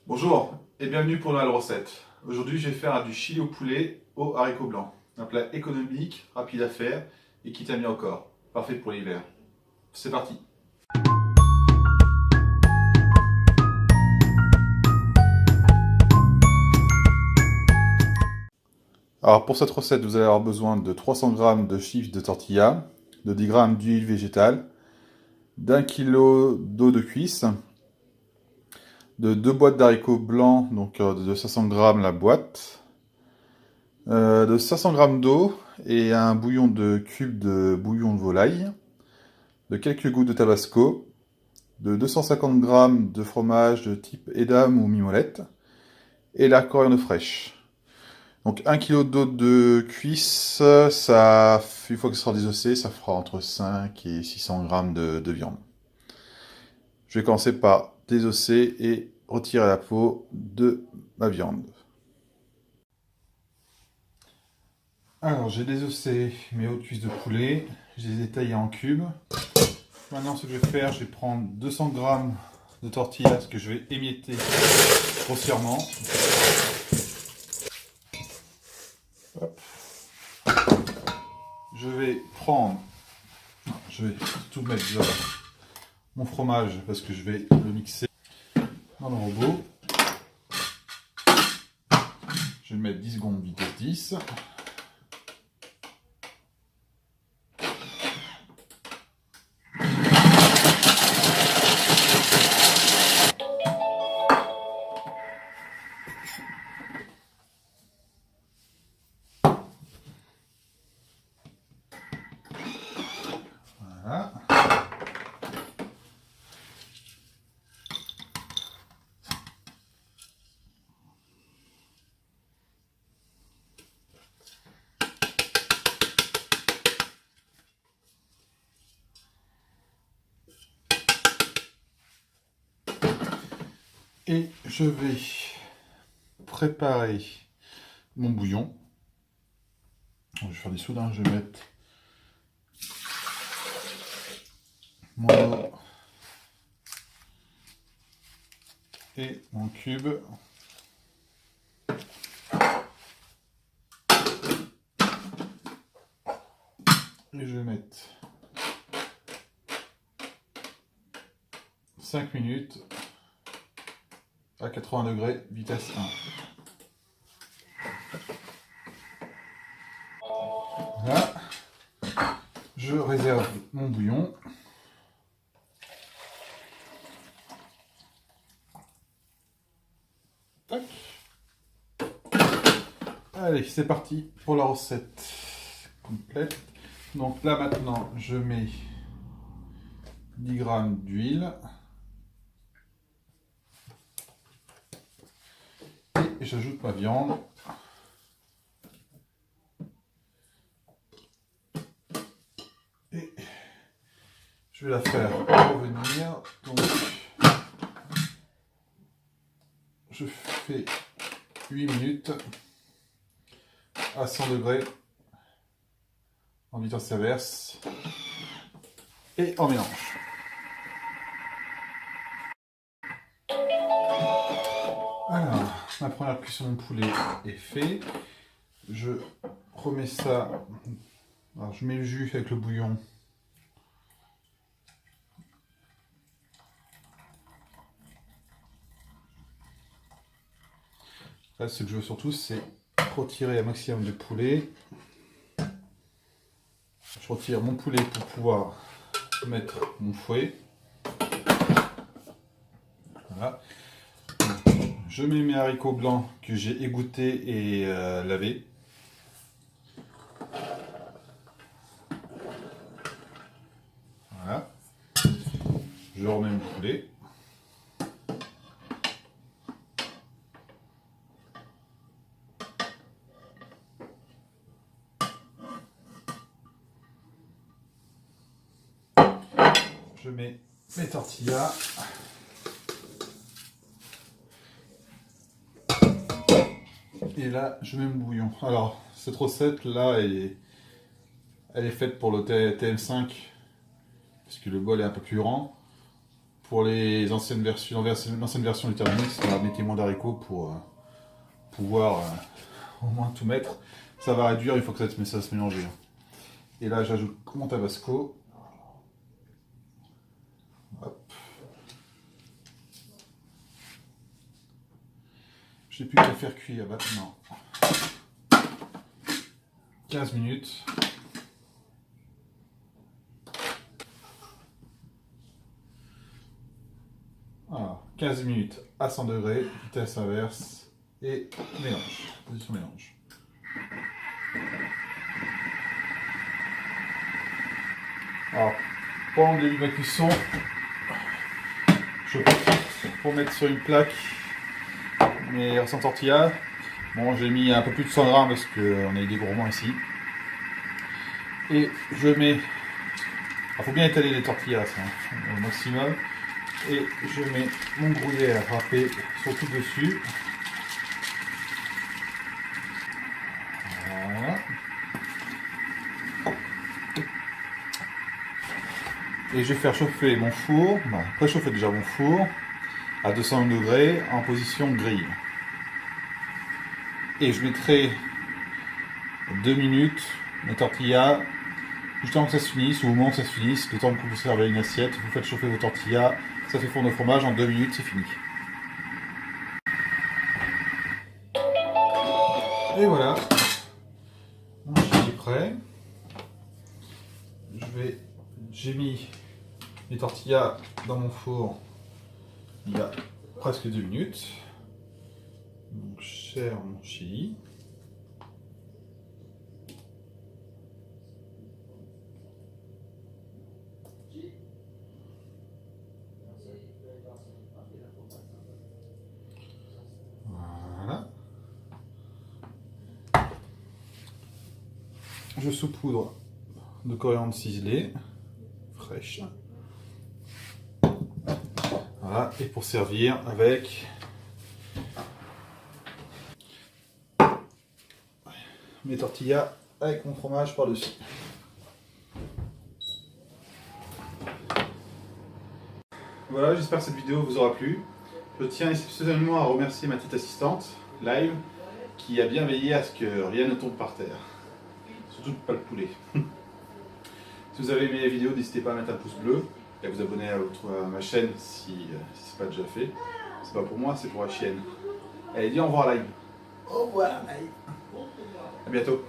Bonjour et bienvenue pour une nouvelle recette. Aujourd'hui je vais faire du chili au poulet aux haricots blancs. Un plat économique, rapide à faire et qui tient bien au corps. Parfait pour l'hiver. C'est parti. Alors pour cette recette vous allez avoir besoin de 300 g de chips de tortilla, de 10 g d'huile végétale, d'1 kg d'eau de cuisse, de 2 boîtes d'haricots blancs, donc de 500 g la boîte, de 500 g d'eau et un bouillon de cubes de bouillon de volaille, de quelques gouttes de tabasco, de 250 g de fromage de type Edam ou Mimolette, et la coriandre fraîche. Donc 1 kg d'eau de cuisse, ça, une fois que ce sera désossé, ça fera entre 5 et 600 g de viande. Je vais commencer par désosser et retirer la peau de ma viande. Alors j'ai désossé mes hauts de cuisse de poulet, je les ai taillés en cubes. Maintenant ce que je vais faire, je vais prendre 200 g de tortillas que je vais émietter grossièrement. Hop. Je vais prendre, je vais tout mettre dans mon fromage parce que je vais le mixer dans le robot. Je vais mettre 10 secondes vitesse 10. Voilà. Et je vais préparer mon bouillon. Je vais faire des soudes, je vais mettre mon eau et mon cube. Et je vais mettre 5 minutes à 80 degrés, vitesse 1. Voilà. Je réserve mon bouillon. Tac. Allez, c'est parti pour la recette complète. Donc là maintenant, je mets 10 g d'huile. Et j'ajoute ma viande. Et je vais la faire revenir. Donc je fais 8 minutes à 100 degrés en vitesse inverse et on mélange. Alors, ma première cuisson de poulet est faite. Je remets ça. Alors, je mets le jus avec le bouillon. Là, ce que je veux surtout, c'est retirer un maximum de poulet. Je retire mon poulet pour pouvoir mettre mon fouet. Voilà. Je mets mes haricots blancs que j'ai égouttés et lavés. Voilà. Je remets mon poulet. Je mets mes tortillas. Et là, je mets mon bouillon. Alors, cette recette là, elle est faite pour le TM5, parce que le bol est un peu plus grand. pour les anciennes versions, l'ancienne version du Thermomix, mettez moins d'haricots pour pouvoir au moins tout mettre. Ça va réduire, il faut que ça se mélanger. Et là, j'ajoute mon tabasco. Hop. Je n'ai plus qu'à faire cuire maintenant 15 minutes. Alors, 15 minutes à 100 degrés, vitesse inverse, et mélange, position mélange. Alors, pendant le début de ma cuisson, je profite pour mettre sur une plaque mes restants tortillas. Bon, j'ai mis un peu plus de 100 grammes parce qu'on a eu des gourmands ici. Et je mets... Il faut bien étaler les tortillas au maximum. Et je mets mon gruyère râpé sur tout dessus. Voilà. Et je vais faire chauffer mon four, préchauffer déjà mon four à 200 degrés en position grille. Et je mettrai 2 minutes mes tortillas, juste avant que ça se finisse, ou au moment que ça se finisse, le temps que vous servez une assiette, vous faites chauffer vos tortillas, ça fait fondre le fromage, en 2 minutes c'est fini. Et voilà, mon chili est prêt. J'ai mis les tortillas dans mon four il y a presque 2 minutes. Donc je sers mon chili. Voilà. Je saupoudre de coriandre ciselée, fraîche. Voilà, et pour servir avec mes tortillas avec mon fromage par-dessus. Voilà, j'espère que cette vidéo vous aura plu. Je tiens exceptionnellement à remercier ma petite assistante, Live, qui a bien veillé à ce que rien ne tombe par terre. Surtout pas le poulet. Si vous avez aimé la vidéo, n'hésitez pas à mettre un pouce bleu et à vous abonner à ma chaîne si ce n'est pas déjà fait. C'est pas pour moi, c'est pour la chienne. Allez, dis au revoir Live. Au revoir Live. À bientôt.